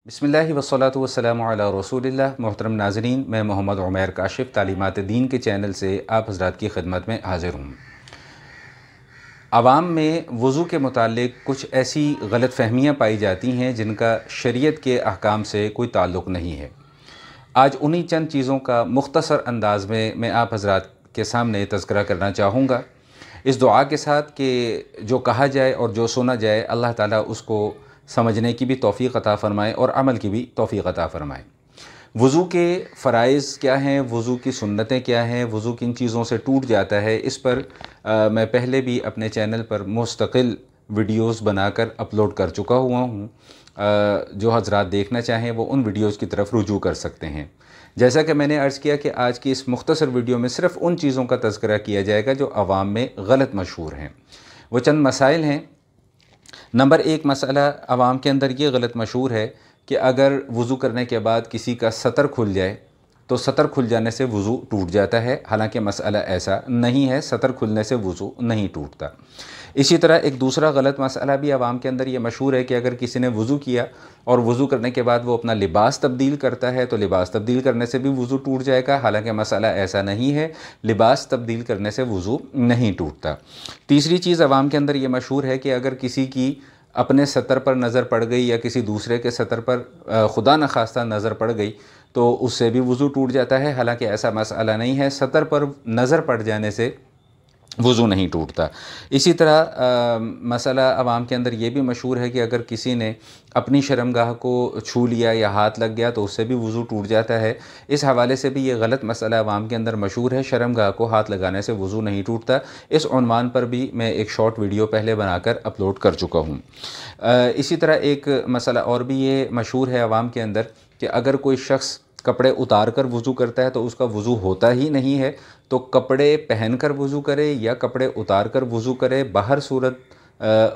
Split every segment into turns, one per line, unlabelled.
बिस्मिल्लाहि वस्सलातु वस्सलामु अला रसूलिल्लाह। मोहतरम नाज़रीन, मैं मोहम्मद उमैर काशिफ़ तालीमात दीन के चैनल से आप हज़रात की खिदमत में हाज़िर हूँ। आवाम में वज़ू के मुताल्लिक़ कुछ ऐसी गलत फ़हमियाँ पाई जाती हैं जिनका शरीयत के अहकाम से कोई ताल्लुक़ नहीं है। आज उन्हीं चंद चीज़ों का मुख्तसर अंदाज़ में मैं आप हज़रात के सामने तज़किरा करना चाहूँगा, इस दुआ के साथ कि जो कहा जाए और जो सुना जाए अल्लाह ताला उसको समझने की भी तौफ़ीक़ अता फ़रमाए और अमल की भी तौफ़ीक़ अता फ़रमाए। वज़ू के फ़राइज़ क्या हैं, वज़ू की सुन्नतें क्या हैं, वज़ू किन चीज़ों से टूट जाता है, इस पर मैं पहले भी अपने चैनल पर मुस्तक़िल वीडियोज़ बनाकर अपलोड कर चुका हुआ हूँ। जो हज़रात देखना चाहें वो उन वीडियोज़ की तरफ रुजू कर सकते हैं। जैसा कि मैंने अर्ज़ किया कि आज की इस मुख्तसर वीडियो में सिर्फ़ उन चीज़ों का तज़किरा किया जाएगा जो आवाम में गलत मशहूर हैं। वो चंद मसाइल हैं। नंबर एक मसला आवाम के अंदर ये गलत मशहूर है कि अगर वज़ू करने के बाद किसी का सतर खुल जाए तो सतर खुल जाने से वज़ू टूट जाता है। हालांकि मसला ऐसा नहीं है, सतर खुलने से वज़ू नहीं टूटता। इसी तरह एक दूसरा गलत मसला भी आवाम के अंदर ये मशहूर है कि अगर किसी ने वज़ू किया और वज़ू करने के बाद वो अपना लिबास तब्दील करता है तो लिबास तब्दील करने से भी वज़ू टूट जाएगा। हालांकि मसला ऐसा नहीं है, लिबास तब्दील करने से वज़ू नहीं टूटता। तीसरी चीज़ आवाम के अंदर ये मशहूर है कि अगर किसी की अपने सतर पर नज़र पड़ गई या किसी दूसरे के सतर पर खुदा न खास्ता नज़र पड़ गई तो उससे भी वज़ू टूट जाता है। हालांकि ऐसा मसला नहीं है, सतर पर नज़र पड़ जाने से वज़ू नहीं टूटता। इसी तरह मसला आवाम के अंदर ये भी मशहूर है कि अगर किसी ने अपनी शर्मगाह को छू लिया या हाथ लग गया तो उससे भी वज़ू टूट जाता है। इस हवाले से भी ये गलत मसला आवाम के अंदर मशहूर है, शर्मगाह को हाथ लगाने से वज़ू नहीं टूटता। इस उन्वान पर भी मैं एक शॉर्ट वीडियो पहले बनाकर अपलोड कर चुका हूँ। इसी तरह एक मसला और भी ये मशहूर है आवाम के अंदर कि अगर कोई शख्स कपड़े उतार कर वज़ू करता है तो उसका वज़ू होता ही नहीं है, तो कपड़े पहन कर वज़ू करे या कपड़े उतार कर वज़ू करे, बाहर सूरत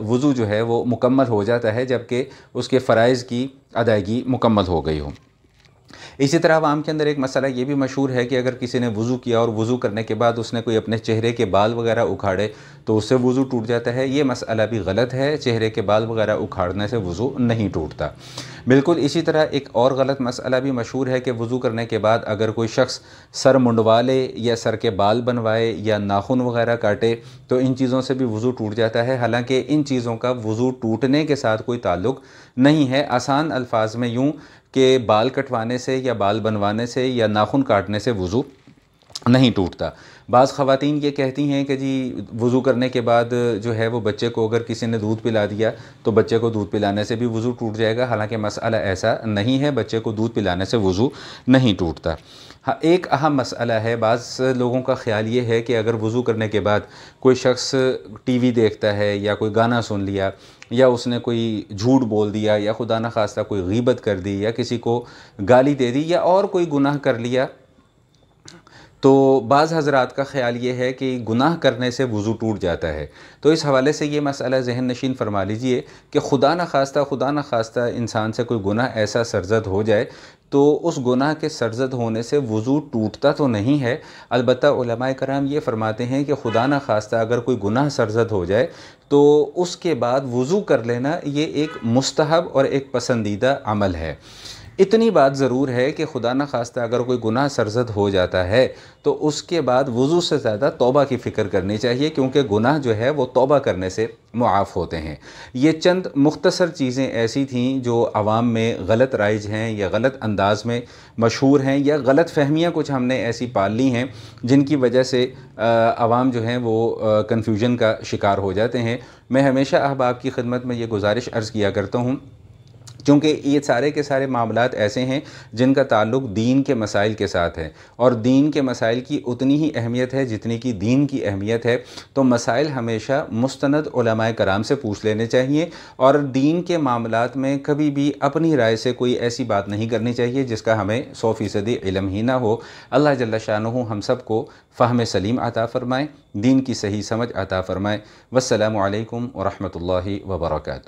वज़ू जो है वो मुकम्मल हो जाता है जबकि उसके फ़राइज़ की अदायगी मुकम्मल हो गई हो। इसी तरह आवाम के अंदर एक मसला ये भी मशहूर है कि अगर किसी ने वज़ू किया और वज़ू करने के बाद उसने कोई अपने चेहरे के बाल वगैरह उखाड़े तो उससे वज़ू टूट जाता है। ये मसला भी गलत है, चेहरे के बाल वगैरह उखाड़ने से वज़ू नहीं टूटता। बिल्कुल इसी तरह एक और गलत मसला भी मशहूर है कि वज़ू करने के बाद अगर कोई शख्स सर मुंडवा ले या सर के बाल बनवाए या नाखून वगैरह काटे तो इन चीज़ों से भी वज़ू टूट जाता है। हालांकि इन चीज़ों का वज़ू टूटने के साथ कोई ताल्लुक़ नहीं है। आसान अल्फाज में यूँ कि बाल कटवाने से या बाल बनवाने से या नाखून काटने से वज़ू नहीं टूटता। बाज़ ख़वातीन ये कहती हैं कि जी वज़ू करने के बाद जो है वो बच्चे को अगर किसी ने दूध पिला दिया तो बच्चे को दूध पिलाने से भी वज़ू टूट जाएगा। हालांकि मसला ऐसा नहीं है, बच्चे को दूध पिलाने से वज़ू नहीं टूटता। हाँ, एक अहम मसला है, बाज़ लोगों का ख़्याल ये है कि अगर वज़ू करने के बाद कोई शख्स टीवी देखता है या कोई गाना सुन लिया या उसने कोई झूठ बोल दिया या खुदा न खास्ता कोई गीबत कर दी या किसी को गाली दे दी या और कोई गुनाह कर लिया तो बाज़ हज़रात का ख़्याल ये है कि गुनाह करने से वज़ू टूट जाता है। तो इस हवाले से ये मसला ज़हन नशीन फरमा लीजिए कि खुदा न खास्ता इंसान से कोई गुनाह ऐसा सरज़द हो जाए तो उस गुनाह के सरज़द होने से वज़ू टूटता तो नहीं है। अलबत्ता उलमाए कराम ये फ़रमाते हैं कि खुदा न खास्ता अगर कोई गुनाह सरज़द हो जाए तो उसके बाद वज़ू कर लेना ये एक मुस्तहब और एक पसंदीदा अमल है। इतनी बात ज़रूर है कि खुदा न खास्ता अगर कोई गुनाह सरज़द हो जाता है तो उसके बाद वज़ू से ज़्यादा तौबा की फ़िक्र करनी चाहिए, क्योंकि गुनाह जो है वो तौबा करने से मुआफ़ होते हैं। ये चंद मुख्तसर चीज़ें ऐसी थीं जो आवाम में गलत राइज हैं या गलत अंदाज़ में मशहूर हैं या गलत फ़हमियाँ कुछ हमने ऐसी पाल ली हैं जिनकी वजह से आवाम जो हैं वो कन्फ्यूजन का शिकार हो जाते हैं। मैं हमेशा अहबाब की खिदमत में ये गुजारिश अर्ज़ किया करता हूँ, क्योंकि ये सारे के सारे मामलात ऐसे हैं जिनका ताल्लुक़ दीन के मसाइल के साथ है और दीन के मसाइल की उतनी ही अहमियत है जितनी कि दीन की अहमियत है। तो मसाइल हमेशा मुस्तनद उलमाए कराम से पूछ लेने चाहिए और दीन के मामलात में कभी भी अपनी राय से कोई ऐसी बात नहीं करनी चाहिए जिसका हमें 100% इल्म ही ना हो। अल्लाह जल्ला शानुहु हम सब को फ़हम सलीम अता फ़रमाए, दीन की सही समझ अता फ़रमाए। वस्सलामु अलैकुम व रहमतुल्लाहि व बरकातुहू।